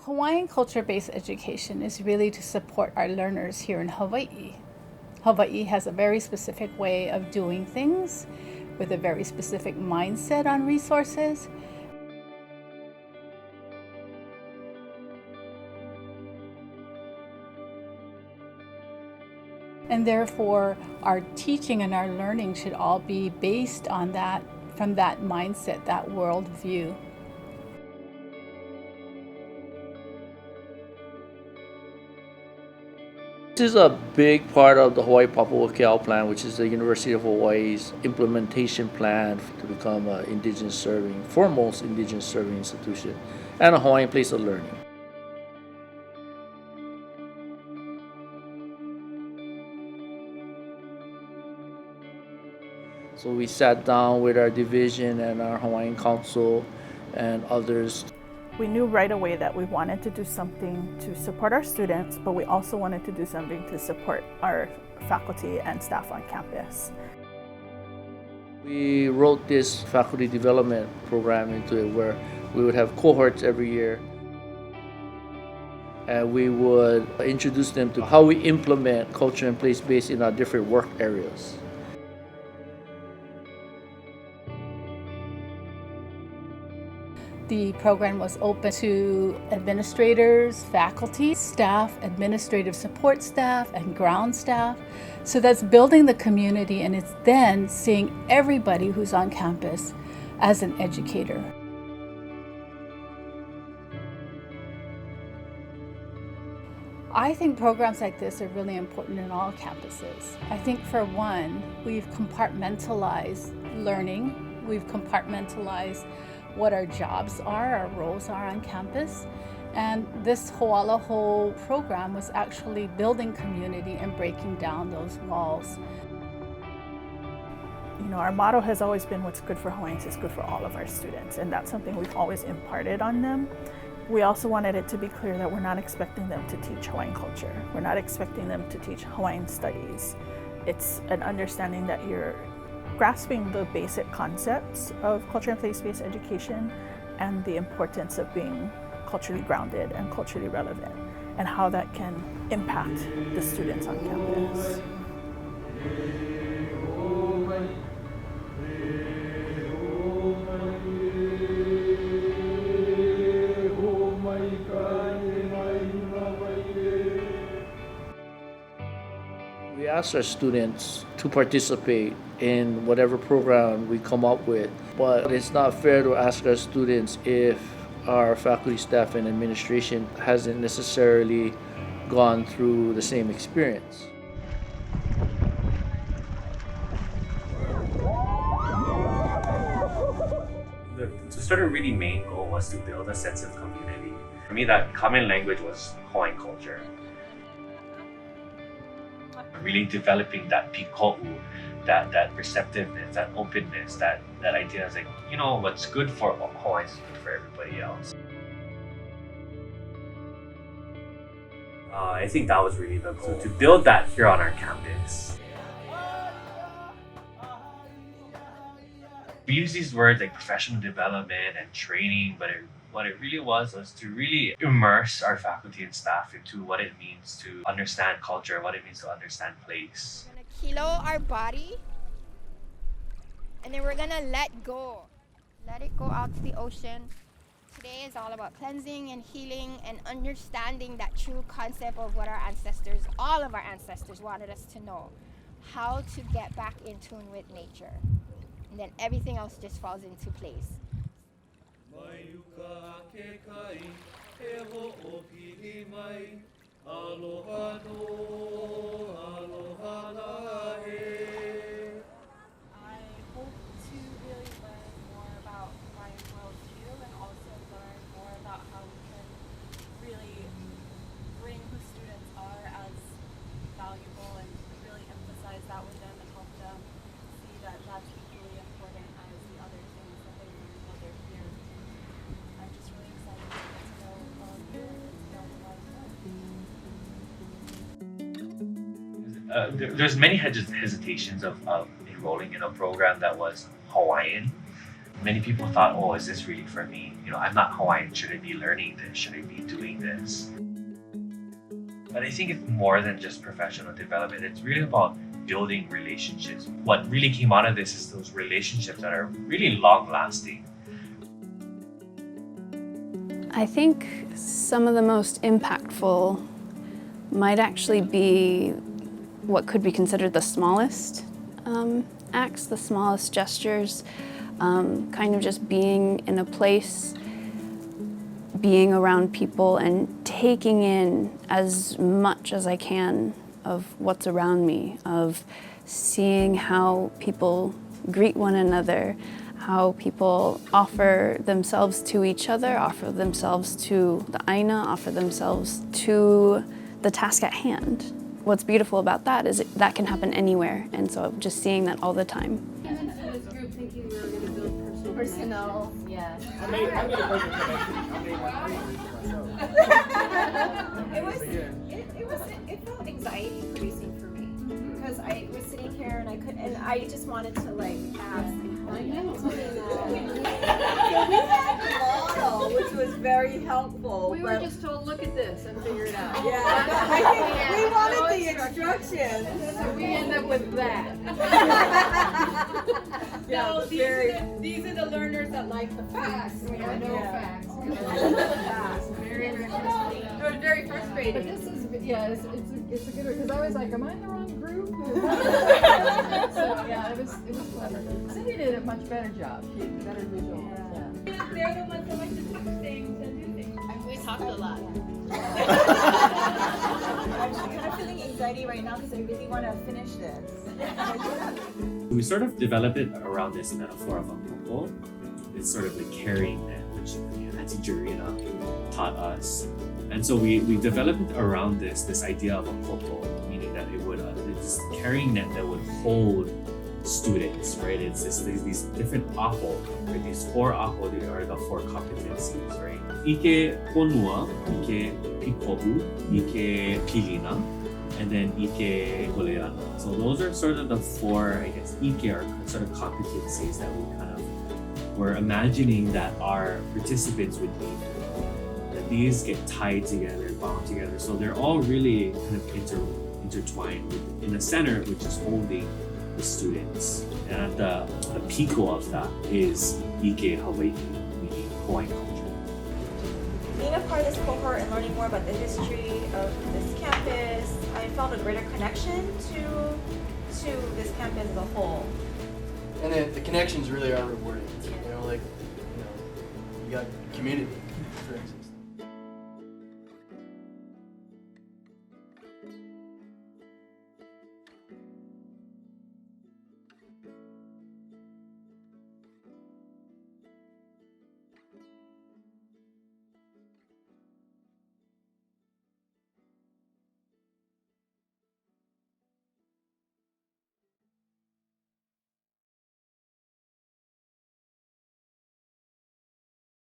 Hawaiian culture-based education is really to support our learners here in Hawaii. Hawaii has a very specific way of doing things with a very specific mindset on resources. And therefore, our teaching and our learning should all be based on that, from that mindset, that worldview. This is a big part of the Hawaii Papua Keao plan, which is the University of Hawaii's implementation plan to become an indigenous serving, foremost indigenous serving institution, and a Hawaiian place of learning. So we sat down with our division and our Hawaiian Council and others. We knew right away that we wanted to do something to support our students, but we also wanted to do something to support our faculty and staff on campus. We wrote this faculty development program into it where we would have cohorts every year. And we would introduce them to how we implement culture and place-based in our different work areas. The program was open to administrators, faculty, staff, administrative support staff, and ground staff. So that's building the community, and it's then seeing everybody who's on campus as an educator. I think programs like this are really important in all campuses. I think for one, we've compartmentalized learning. We've compartmentalized what our jobs are, our roles are on campus. And this Ho'alaho program was actually building community and breaking down those walls. You know, our motto has always been what's good for Hawaiians is good for all of our students, and that's something we've always imparted on them. We also wanted it to be clear that we're not expecting them to teach Hawaiian culture. We're not expecting them to teach Hawaiian studies. It's an understanding that you're grasping the basic concepts of culture and place-based education and the importance of being culturally grounded and culturally relevant and how that can impact the students on campus. We ask our students to participate in whatever program we come up with, but it's not fair to ask our students if our faculty, staff, and administration hasn't necessarily gone through the same experience. The sort of really main goal was to build a sense of community. For me, that common language was Hawaiian culture. Really developing that piko'u, that receptiveness, that openness, that idea is like, you know, what's good for Hawaiians is good for everybody else. I think that was really the goal, to build that here on our campus. We use these words like professional development and training, but what it really was to really immerse our faculty and staff into what it means to understand culture, what it means to understand place. We're gonna kilo our body, and then we're gonna let go. Let it go out to the ocean. Today is all about cleansing and healing and understanding that true concept of what our ancestors, all of our ancestors, wanted us to know. How to get back in tune with nature. And then everything else just falls into place. I hope to really learn more about my worldview and also learn more about how we can really bring who students are as valuable and really emphasize that with them and help them see that that's equally important as the other things that they learn while they're here. I'm just really excited to get to know all of you and to know a lot of them. There's many hesitations of enrolling in a program that was Hawaiian, Many people thought, oh, is this really for me? You know, I'm not Hawaiian. Should I be learning this? Should I be doing this? But I think it's more than just professional development. It's really about building relationships. What really came out of this is those relationships that are really long lasting. I think some of the most impactful might actually be what could be considered the smallest acts, the smallest gestures, kind of just being in a place, being around people and taking in as much as I can of what's around me, of seeing how people greet one another, how people offer themselves to each other, offer themselves to the aina, offer themselves to the task at hand. What's beautiful about that is that can happen anywhere, and so just seeing that all the time. Personal, yeah. It felt anxiety producing for me because I was sitting here and I just wanted to like ask. We had a model, which was very helpful. We were just told, look at this and figure it out. Yeah, but I think we wanted the instructions. So we end up with that. Yeah, No, these are the learners that like the facts. We have no facts. Very, very frustrating. It was very frustrating. But this is, yeah, it's a good one, because I was like, am I in the wrong group? So yeah, it was clever. Cindy did a much better job. She had better visuals. Yeah. They're the ones that like to touch things and do things. We talked a lot. I'm kind of feeling anxiety right now because I really want to finish this. We sort of developed it around this metaphor of a popo. It's sort of the carrying net, which Auntie Jurina taught us. And so we developed it around this idea of a popo, meaning that it would it's this carrying net that would hold students, right? It's these different apo, right? These 4 apo are the 4 competencies, right? Ike ponua, Ike pikohu, Ike pilina, and then Ike koleana. So those are sort of the 4, I guess, Ike are sort of competencies that we kind of were imagining that our participants would need. That these get tied together, bound together. So they're all really kind of intertwined in the center, which is holding the students. And at the pico of that is Ike Hawaii, meaning Hawaiian culture. Being a part of this cohort and learning more about the history of this campus, I felt a greater connection to this campus as a whole. And the connections really are rewarding. You know, you got community, for instance.